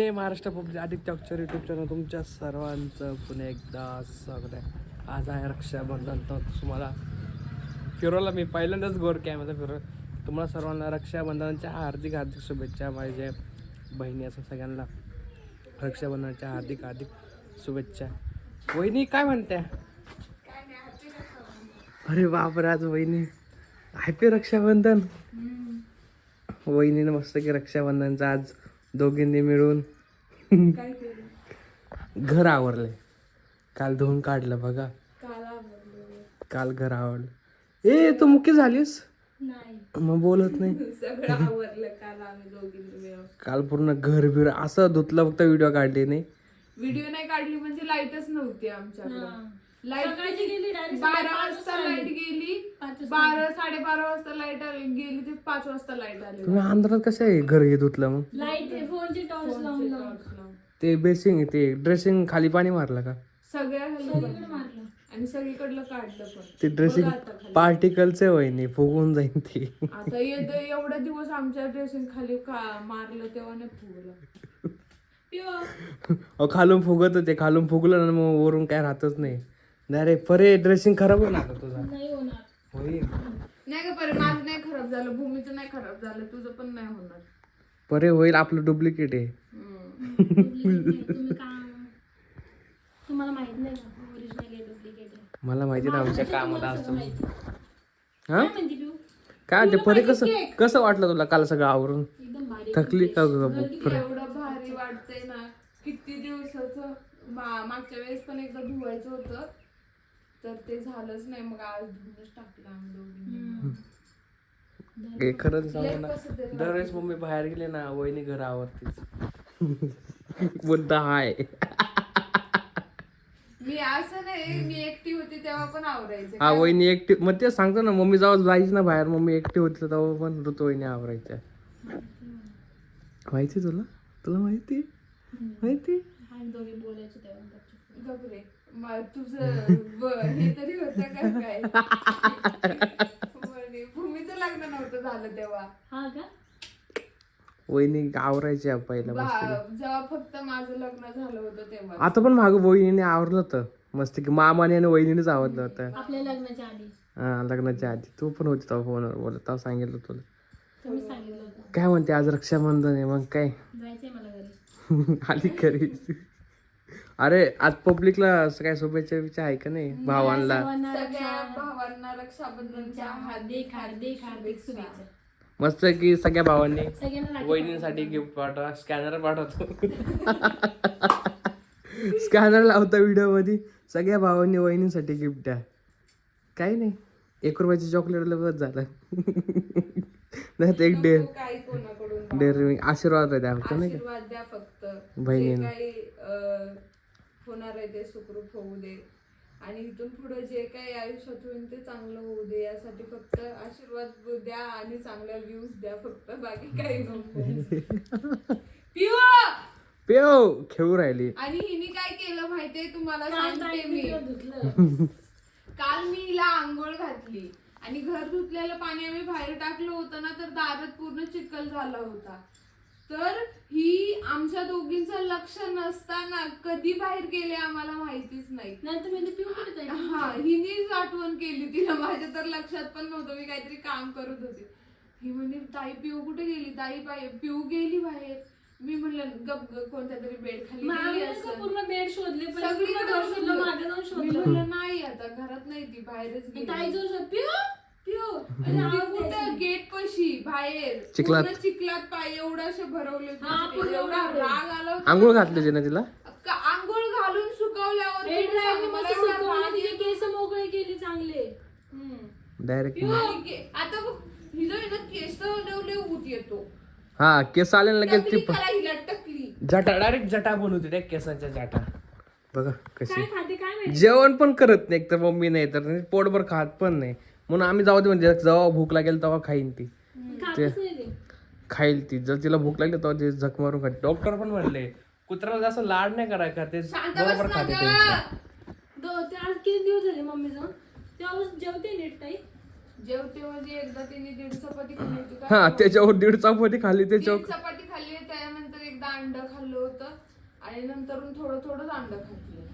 हे महाराष्ट्र पब्लिक आदित्य अक्षर YouTube channel तुमच्या सर्वांचं पुन्हा एकदा स्वागत आहे. आज आहे रक्षाबंधन. तर तुम्हाला फिरवला मी पहिल्यांदाच गोर कॅमेरा फिरवलं. तुम्हाला सर्वांना रक्षाबंधनाच्या हार्दिक हार्दिक शुभेच्छा. माझ्या बहिणी असं सगळ्यांना रक्षाबंधनाच्या हार्दिक हार्दिक शुभेच्छा. वहिनी काय म्हणत्या? अरे बापरे, आज वहिनी हॅपी रक्षाबंधन. वहिनीनं मस्त की रक्षाबंधनचं आज दोघींनी मिळून घर आवरले. काल धुवून काढलं बघा. काल घर आवडलं. ए तू मुकी झालीस? मग बोलत नाही. सगळं आवरलं काल आम्ही दोघींनी. काल पूर्ण घर बिर असं धुतलं, फक्त व्हिडिओ काढले नाही. व्हिडिओ नाही काढली म्हणजे लाईटच नव्हती आमच्याकडे. लाईट 12 वाजता लाईट गेली, 12-12:30 वाजता लाईट गेली ते 5 वाजता लाईट आली. तुम्ही अंधारात कसं आहे घर हे धुतलं? मग ते बेसिंग ते ड्रेसिंग खाली पाणी मारलं का? सगळ्या आणि सगळीकडलं काढलं पण. ते ड्रेसिंग पार्टिकलचे वहिनी फुगून जाईन ते. आता एवढा दिवस आमच्या ड्रेसिंग खाली मारलं तेव्हा नाही फुगलं. खालून फुगत होते, खालून फुगलं ना मग वरून काय राहतच नाही. नाही रे परे, ड्रेसिंग खराब होणार तुझा. नाही का परे, माझं नाही खराब झालं, भूमीचं नाही खराब झालं, तुझं पण नाही होणार. परे होईल, आपलं डुप्लिकेट आहे. तुम्हाला माहित नाही का ओरिजिनल आहे डुप्लिकेट आहे? मला माहिती ना आमच्या कामात असतो. हा काय म्हणते तू? काय ते परे कसं कसं वाटलं तुला काल सगळं आवरून? एकदम भारी. थकली का एवढं भारी वाटतंय ना. किती दिवसाचं मागच्या वेळेस पण एकदा धुवायचं होतं तर ते झालंच नाही. मग आज धुवूनच टाकलं आम्ही दोघींनी. खरंच सांगू ना, दरवेळेस मम्मी बाहेर गेले ना वहिनी घर आवरतीच. बोलता हाय. मी असं नाही, मी एकटी होती तेव्हा पण आवरायचे. हा वहिनी एकटी, मग ते सांगतो ना, मम्मी जेव्हा जायची ना बाहेर, मम्मी एकटी होती तेव्हा पण ऋतू वहिनी आवरायच्या. माहिती तुला? तुला माहिती? माहिती दोघे बोलायचे तेव्हा. गबरे तुझं हे तरी होतं काय? भूमीचं लग्न नव्हतं झालं तेव्हा. हा का? वहिनी आवरायच्या पहिला मस्त. जेव्हा फक्त माझं लग्न झालं होतं तेव्हा. आता पण मागं वहिनीने आवरलं होतं मस्त की, मामाने आणि वहिनीनेच आवरलं होतं. आपल्या लग्नाच्या आधी. हा लग्नाच्या आधी तू पण होती तेव्हा फोनवर बोलत, तेव्हा सांगितलं तुला. तुम्ही सांगितलं होतं. काय म्हणते, आज रक्षाबंधन आहे मग काय? जायचंय मला घरी. आली घरी. अरे आज पब्लिकला काय शुभेच्छा आहे का नाही भावांना? सगळ्या भावांना रक्षाबंधनच्या हार्दिक हार्दिक हार्दिक शुभेच्छा. मस्त की सगळ्या भावांनी सगळ्यांना वहिनींसाठी गिफ्ट पाठवा. स्कॅनर पाठवतो. स्कॅनर लावता व्हिडिओ मध्ये. सगळ्या भावांनी वहिनींसाठी गिफ्ट आहे. काही नाही, 1 रुपयाची चॉकलेट लगत झालं. नाही तर एक काही कोणाकडून डेअरी आशीर्वाद द्या फक्त, नाही का? आशीर्वाद द्या फक्त. बहिणींना. काही होणार आहे ते सुखरूप होऊ दे आणि इथून पुढे जे काही आयुष्यात होईल ते चांगलं होऊ दे, यासाठी फक्त आशीर्वाद द्या आणि चांगल्या व्ह्यूज द्या फक्त, बाकी काही नको. पेव खेळू राहिली. आणि हिने काय केलं माहितीये तुम्हाला सांगते मी. धुतलं. काल मी हिला आंघोळ घातली आणि घर धुतलेलं पाणी आम्ही बाहेर टाकलं होतं ना, तर दारात पूर्ण चिखल झाला होता. तर ही आमच्या दोघींचं लक्ष नसताना कधी बाहेर गेले आम्हाला माहितीच नाही. नंतर मी पिऊ कुठे हा हिनीच आठवण केली तिला. माझ्या तर लक्षात पण नव्हतं, मी काहीतरी काम करत होते. ही म्हणे ताई पिऊ कुठे गेली? ताई पिऊ गेली बाहेर. मी म्हणलं गप कोणत्या तरी बेड खाली गेली असेल. पूर्ण बेड शोधले, सगळीकडे शोधलं, मागे जाऊन मी शोधलं. म्हणलं नाही आता घरात नाही, ती बाहेरच गेली. ताई जोर पिऊ पिऊ. कुठं गेट पशी बाहेर चिखलात. पूर्ण चिखलात पाय एवढाशे भरवले होते. एवढा राग आला होता. आंघोळ घातली ना तिला? आंघोळ घालून सुकवल्यावर केस मोकळे केली चांगले. डायरेक्ट आता बघ हिला केस ठेवले ऊत येतो. हा केस आले ना लगेच ती हिला टकली जटा, डायरेक्ट जटा बनवते त्या केसांच्या जटा. बघा कशी काय खाते काय माहिती. जेवण पण करत नाही, एक तर मम्मी नाही तर पोटभर खात पण नाही. म्हणून आम्ही जाऊ दे म्हणजे जेव्हा भूक लागेल तेव्हा खाईन ती. खातच नाही ते. खाईल ती, जर तिला भूक लागली तेव्हा ते झक मारून खाते. डॉक्टर पण म्हणले कुत्र्याला जास्त लाड नाही करायचा, ते बरोबर खाते त्यांचं. ते आज किती दिवस झाले मम्मी जाऊन, तेव्हा जेवते नीट ताई. जेवते म्हणजे एकदा तिने 1.5 चपाती खाल्ली होती का? हा त्याच्यावर 1.5 चपाती खाल्ली, 1.5 त्याच्यावर चपाती खाल्ली, त्यानंतर एकदा अंड खाल्लं होतं आणि नंतरून थोडं अंड खाल्लं.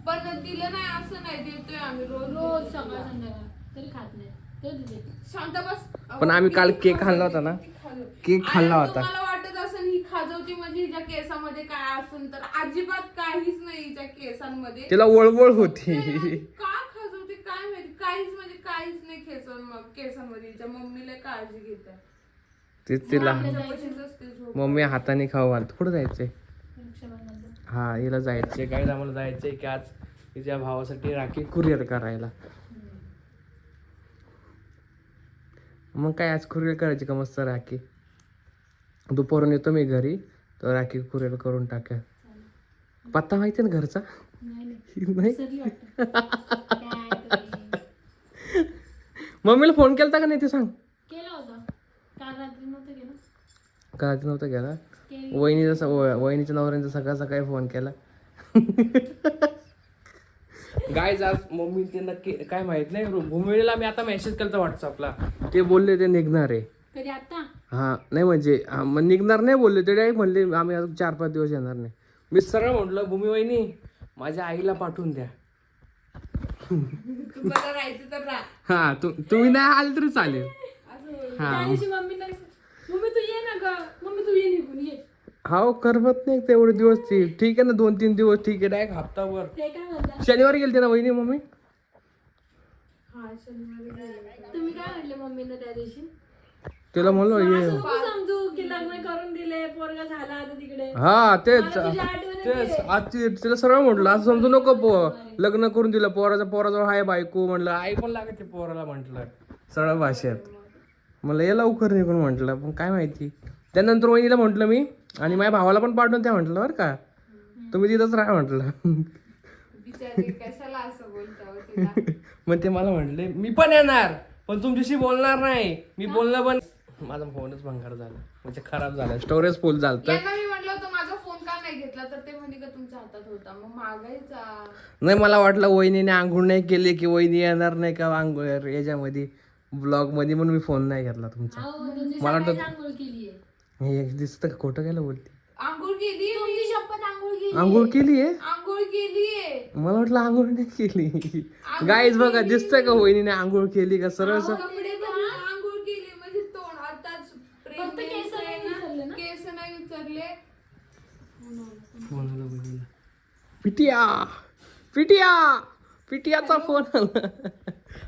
पण दिलं नाही असं नाही, देतोय आम्ही रोज रोज सकाळ संध्याकाळ तरी खात नाही ते दिले. शांत बस. पण आम्ही काल किती केक खाल्ला होता ना, किती खाल्लं. केक खाल्ला आणि होता. तुम्हाला वाटत असेल ही खाजवती म्हणजे हिच्या केसामध्ये काय असेल, तर अजिबात काहीच नाही हिच्या केसांमध्ये. तिला वळवळ होती. का खाजवते काय माहिती, काहीच म्हणजे काहीच नाही केसांमध्ये. हिच्या मम्मीला काळजी घेते. तेच तिला तिच्यापाशीच असते झोप. मम्मी हाताने खाऊ घालत. कुठं जायचंय? रक्षाबंधनचं. हा हिला जायचंय, काय आम्हाला जायचंय की आज तिच्या भावासाठी राखी कुरिअर करायला. मग काय आज कुरिअर करायची का मस्त राखी. दुपारून येतो मी घरी, तर राखी कुरिअर करून टाका. पत्ता माहिती ना घरचा? नाही नाही विसरली वाटतं. काय तुम्ही? मम्मीला फोन केलता का नाही ते सांग. केलं होतं काल रात्री नव्हतं केलं. का नव्हतं केला? केली. वहिनीच्या नवऱ्यांचा सकाळ सकाळी फोन केला. गाईज आज मम्मी ते नक्की काय माहित नाही, भूमीला मी आता मेसेज केलता व्हॉट्सअपला, ते बोलले ते निघणार आहे. कधी आता? हा नाही म्हणजे मग निघणार नाही बोलले ते, डायरेक्ट म्हणले आम्ही अजून 4-5 दिवस येणार नाही. मी सरळ म्हटलं भूमी वहिनी माझ्या आईला पाठवून द्या. तुम्हाला राहायचं तर राहा. हा तुम्ही नाही आले तरी चालेल. त्या दिवशी मम्मी तू ये ना ग, मम्मी तू ये निघून ये. हा करमत नाही तेवढे दिवस. ती ठीक आहे ना 2-3 दिवस ठीक आहे, डायरेक्ट हप्ताभर. ते काय म्हणता? शनिवारी गेलते ना वहिनी मम्मी. हा शनिवारी गेले. तुम्ही काय म्हटले मम्मीनं त्या दिवशी? तिला म्हणलो ये. असं नको समजू की लग्न करून दिले, पोरगा झाला आता तिकडे. हा तेच मला तुझी आठवण येते. तेच आज तिला सरळ म्हटलं असं समजू नको लग्न करून दिलं पोराजवळ हाय बायको. म्हणलं आई पण लागते पोराला, म्हटलं सरळ भाषेत. मला ये लवकर निघून म्हटलं, पण काय माहिती. त्यानंतर वहिनीला म्हटलं मी, आणि माझ्या भावाला पण पाठवून त्या म्हटलं बरं का, तुम्ही तिथंच राहा म्हटलं. बिचारी कशाला असं बोलताव तिला. मग ते मला म्हटले मी पण येणार पण तुमच्याशी बोलणार नाही. मी बोलणं पण माझा फोनच भंगार झाला, म्हणजे खराब झाला, स्टोरेज फुल झालं. यांना मी म्हटलं होतं माझा फोन का नाही घेतला, तर ते म्हणे का तुमच्या हातात होता, मग मागायचा. नाही मला वाटलं वहिनीने आंघोळ नाही केली की वहिनी येणार नाही का आंघोळ याच्यामध्ये ब्लॉग मध्ये, म्हणून मी फोन नाही घेतला तुमचा. अहो, तुमची मला वाटतं- सकाळीच आंघोळ केलीये. हे दिसतं का खोटं केलं बोलते. आंघोळ केली तुमची शपथ आंघोळ केली. आंघोळ केली आहे? आंघोळ केलीये. मला वाटलं आंघोळ नाही केली. गाईज बघा दिसतंय का वहिनीने आंघोळ केली का सरळ सरळ. कपडे धुवून आंघोळ केली म्हणजे तोंड आताच फक्त केस नाही विसरले ना? केस नाही विचारले. फोन आला वहिनीला. पिटियाचा फोन आला.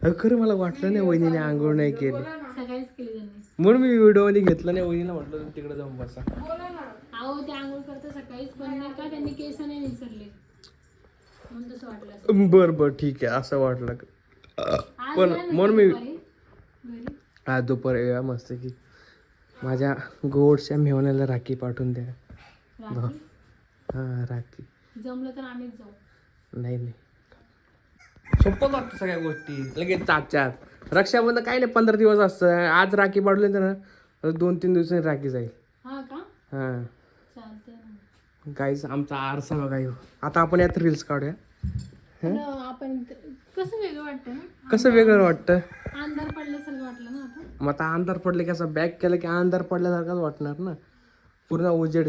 अहो, खरं मला वाटलं नाही वहिनीने आंघोळ नाही केली, सकाळीच केली त्यांनी. म्हणून मी व्हिडिओ मध्ये घेतला नाही. वहिनीला म्हटलं तिकडे जाऊन बसा. बोला ना. अहो ते आंघोळ करता सकाळीच, पण नाही का त्यांनी केस नाही विसरले म्हणून तसं वाटलं असेल. बर ठीक आहे असं वाटलं. आज पण या ना म्हणून मी दुपारी घरी. आज दुपारी येऊया मस्त की माझ्या गोडच्या मेहण्याला राखी पाठवून द्या. रात्री हा राखी. जमलं तर आम्हीच जाऊ. नाही सोपं वाटतं सगळ्या गोष्टी लगेच चाकचाक. रक्षाबंधन काही नाही 15 दिवस असतं. आज राखी पाडली तर ना 2-3 दिवसांनी राखी जाईल. हा का? हा चालतंय ना. काहीच आमचा आरसा बघा ह्यो. आता आपण यात रील्स काढूया. पण आपण कसं वेगळं वाटतं ना, कसं वेगळं वाटतं. अंधार पडल्यासारखं वाटलं ना आता. मग आता अंधार पडले की असं बॅक केलं की अंधार पडल्यासारखाच वाटणार ना. पूर्ण उजेड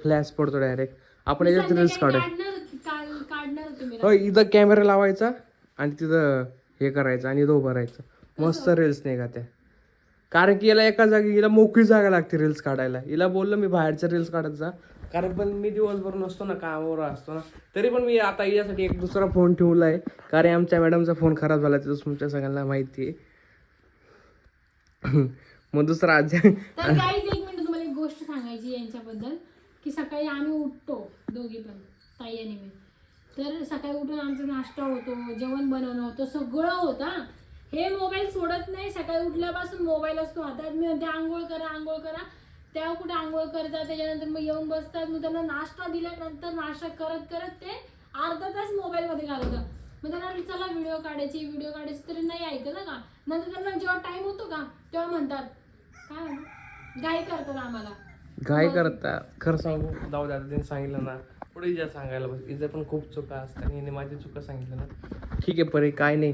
फ्लॅश पडतो डायरेक्ट. आपण याच्यात रील्स काढूया. काढणार तुम्ही. हो इथं कॅमेरा लावायचा आणि तिथं हे करायचं आणि इथं उभं राहायचं. मस्त रील्स नाही का त्या. कारण की याला एका जागी हिला मोकळी जागा लागते रील्स काढायला. हिला बोललो मी बाहेरच्या रील्स काढत जा, कारण पण मी दिवसभर नसतो ना, कामावर असतो ना. तरी पण मी आता यासाठी एक दुसरा फोन ठेवला आहे, कारण आमच्या मॅडमचा फोन खराब झाला तिथं तुमच्या सगळ्यांना माहिती आहे. मग दुसरा आज तर काहीच एक मिनिट तुम्हाला एक गोष्ट सांगायची यांच्याबद्दल, की सकाळी आम्ही उठतो दोघी पण, ताई आणि मी. तर सकाळी उठून आमचा नाश्ता होतो, जेवण बनवणं होतं, सगळं होतं. हे मोबाईल सोडत नाही. सकाळी उठल्यापासून मोबाईल असतो हातात. मी म्हणते आंघोळ करा. त्या कुठे आंघोळ करतात, त्याच्यानंतर मग येऊन बसतात. मग त्यांना नाश्ता दिल्यानंतर नाश्ता करत ते अर्धा तास मोबाईलमध्ये घालवतात. मग त्यांना चला व्हिडिओ काढायची तरी नाही ऐकलं का. नंतर त्यांना जेव्हा टाइम होतो का तेव्हा म्हणतात काय म्हणतात, घाई करतात आम्हाला. काय करतात. खरं सांगू जाऊ द्या, त्यांनी सांगितलं ना पुढे ज्या सांगायला बस. इथं पण खूप चुका असतात आणि हिने माझी चुका सांगितलं ना. ठीक आहे परे काय नाही,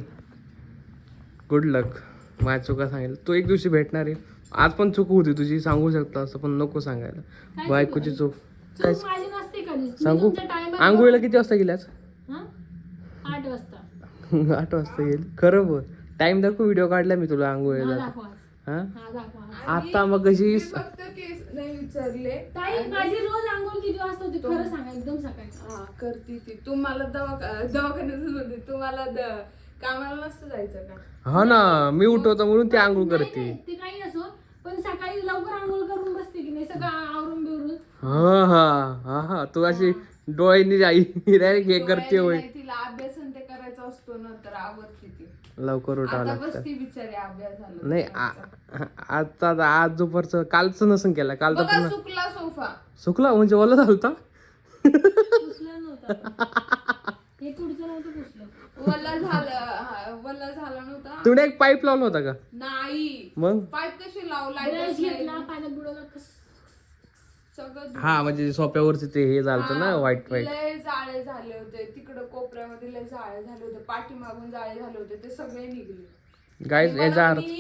गुड लक. माझ्या चुका सांगितलं. तू एक दिवशी भेटणार आहे. आज पण चूक होती तुझी, सांगू शकता असं, पण नको सांगायला. काय बायकोची चूक काय चूक माझी नसते कधीच. मी सांगू? तुमच्या टायमात आंघोळीला किती वाजता गेल्यास? 8 वाजता 8 वाजता गेली. खरं बोल. टाइम दाखव, व्हिडिओ काढला मी तुला हा आंघोळीला. दाखवा हा हा दाखवा. आता मग कशी मी फक्त केस नाही विचारले. ताई माझी रोज आंघोळ किती वाजता होती खरं सांगा एकदम सकाळी. हा करती ती. तू मला दवाखान्यातच होती. तू मला कामाला नसतं जायचं का? हा ना, मी उठवतो म्हणून ती आंघोळ नाही, करते. नाही, ते काही नसो पण सकाळी लवकर आंघोळ करून बसते की नाही सगळं आवरून बिवरून. हा हा हा हा तू अशी डोळ्यांनी डायरेक्ट हे करते होय. नाही, तिला अभ्यास आणि ते करायचा असतो ना तर आवडते ती. लवकर उठावं आता लागतं. बस ती बिचारी अभ्यास झाला. नाही आता आज दुपारचं कालचं नसन केला, काल तर बघा पुन्हा सुकला सोफा. सुकला म्हणजे ओला झालता. पुसलं नव्हतं हे पुढचं नव्हतं पुसलं. वल्ला झाला नव्हता. तुम्ही एक पाईप लावला होता का? नाही मग पाईप कशी लावला ब्रश घेतला पाण्यात बुडवला सगळं हा म्हणजे सोप्यावरचे ते हे झालं ना व्हाईट व्हाईट. लय जाळे झाले होते तिकडं कोपऱ्यामध्ये, लय जाळे झाले होते पाठीमागून, जाळे झाले होते ते सगळे निघले. गाईज आणि याचा मला अर्थ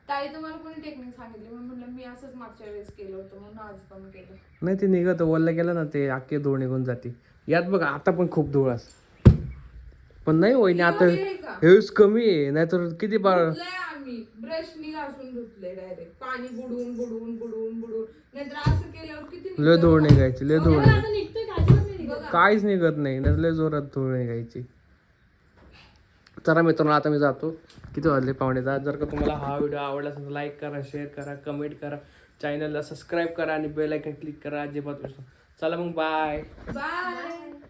ताई तुम्हाला कोणी टेक्निक सांगितली? मी म्हणलं मी असंच मागच्या वेळेस केलं होतं म्हणून आज पण केलं. नाही ते निघत ओला गेलं ना ते अख्खे धूळ निघून जाते. यात बघा आता पण खूप धूळ असते. पण नाही वहिनी आता एवढी आहे का? हेच कमी आहे, नाहीतर किती बार. धुतलंय आम्ही ब्रशनी घासून धुतले डायरेक्ट पाणी बुडवून बुडवून बुडवून बुडवून. नाहीतर असं केल्यावर किती लय निघतं धूळ बघा. निघायची, लय धूळ आता निघतोय का अजिबात नाही निघत. काहीच निघत नाही, नाही लय जोरात धूळ निघायची. चला मित्रांनो आता मी जातो. किती वाजले? 9:15. जर का तुम्हाला हा व्हिडिओ आवडला असेल तर लाईक करा, शेअर करा, कमेंट करा, चॅनलला सबस्क्राईब करा आणि बेल आयकन क्लिक करा. अजिबात विसरू नका. चला मग बाय. बाय.